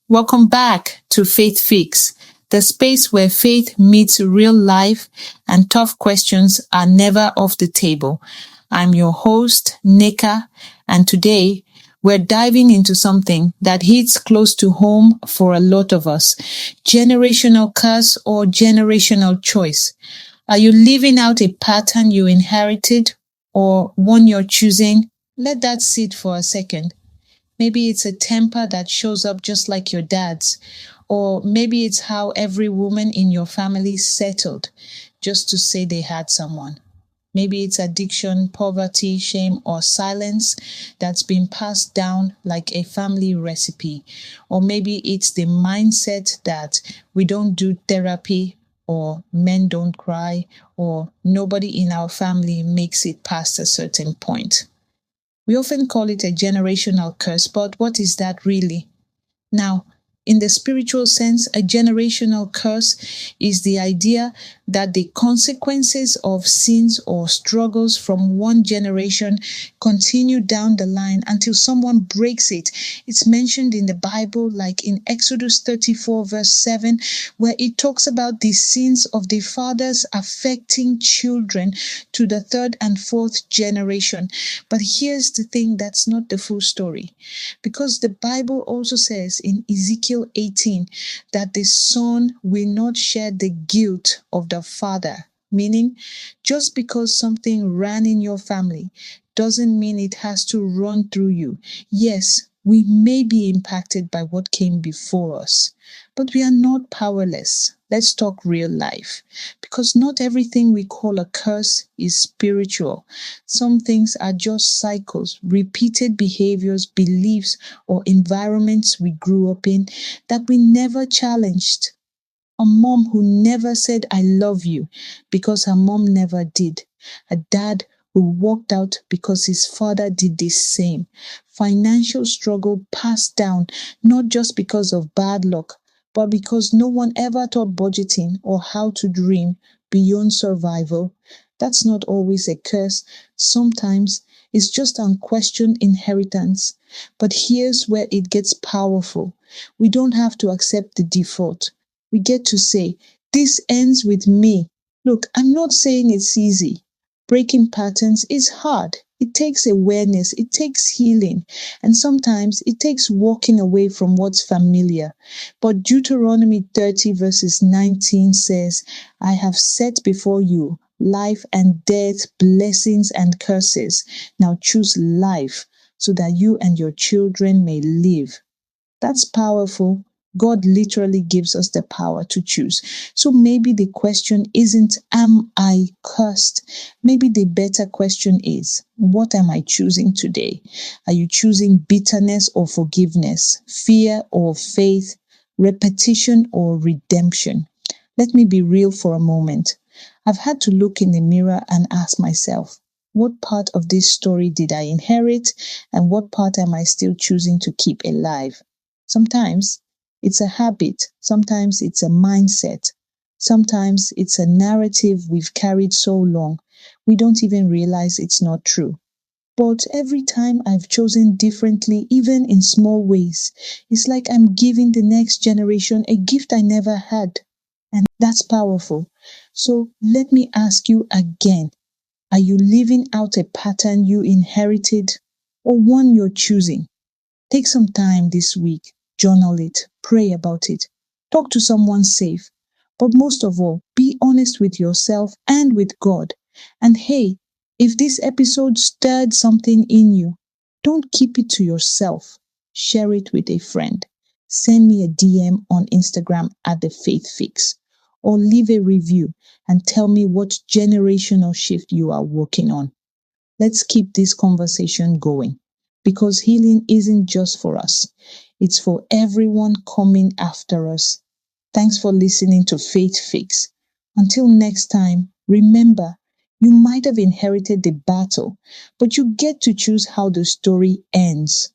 Welcome back to Faith Fix, the space where faith meets real life and tough questions are never off the table. I'm your host, Nika, and today we're diving into something that hits close to home for a lot of us. Generational curse or generational choice. Are you living out a pattern you inherited or one you're choosing? Let that sit for a second. Maybe it's a temper that shows up just like your dad's. Or maybe it's how every woman in your family settled just to say they had someone. Maybe it's addiction, poverty, shame, or silence that's been passed down like a family recipe. Or maybe it's the mindset that we don't do therapy, or men don't cry, or nobody in our family makes it past a certain point. We often call it a generational curse, but what is that really? Now, in the spiritual sense, a generational curse is the idea that the consequences of sins or struggles from one generation continue down the line until someone breaks it. It's mentioned in the Bible, like in Exodus 34 verse 7, where it talks about the sins of the fathers affecting children to the third and fourth generation. But here's the thing, that's not the full story. Because the Bible also says in Ezekiel 18 that the son will not share the guilt of the father. Meaning, just because something ran in your family doesn't mean it has to run through you. Yes, we may be impacted by what came before us, but we are not powerless. Let's talk real life. Because not everything we call a curse is spiritual. Some things are just cycles, repeated behaviors, beliefs, or environments we grew up in that we never challenged. A mom who never said, "I love you," because her mom never did. A dad who walked out because his father did the same. Financial struggle passed down, not just because of bad luck, but because no one ever taught budgeting or how to dream beyond survival. That's not always a curse. Sometimes it's just unquestioned inheritance. But here's where it gets powerful. We don't have to accept the default. We get to say, this ends with me. Look, I'm not saying it's easy. Breaking patterns is hard. It takes awareness, it takes healing, and sometimes it takes walking away from what's familiar. But Deuteronomy 30 verses 19 says, "I have set before you life and death, blessings and curses. Now choose life so that you and your children may live." That's powerful. God literally gives us the power to choose. So maybe the question isn't, am I cursed? Maybe the better question is, what am I choosing today? Are you choosing bitterness or forgiveness, fear or faith, repetition or redemption? Let me be real for a moment. I've had to look in the mirror and ask myself, what part of this story did I inherit, and what part am I still choosing to keep alive? Sometimes it's a habit, sometimes it's a mindset, sometimes it's a narrative we've carried so long we don't even realize it's not true. But every time I've chosen differently, even in small ways, it's like I'm giving the next generation a gift I never had. And that's powerful. So let me ask you again. Are you living out a pattern you inherited or one you're choosing? Take some time this week, journal it, pray about it, talk to someone safe. But most of all, be honest with yourself and with God. And hey, if this episode stirred something in you, don't keep it to yourself. Share it with a friend. Send me a DM on Instagram at the.faithfix, or leave a review and tell me what generational shift you are working on. Let's keep this conversation going, because healing isn't just for us. It's for everyone coming after us. Thanks for listening to Faith Fix. Until next time, remember, you might have inherited the battle, but you get to choose how the story ends.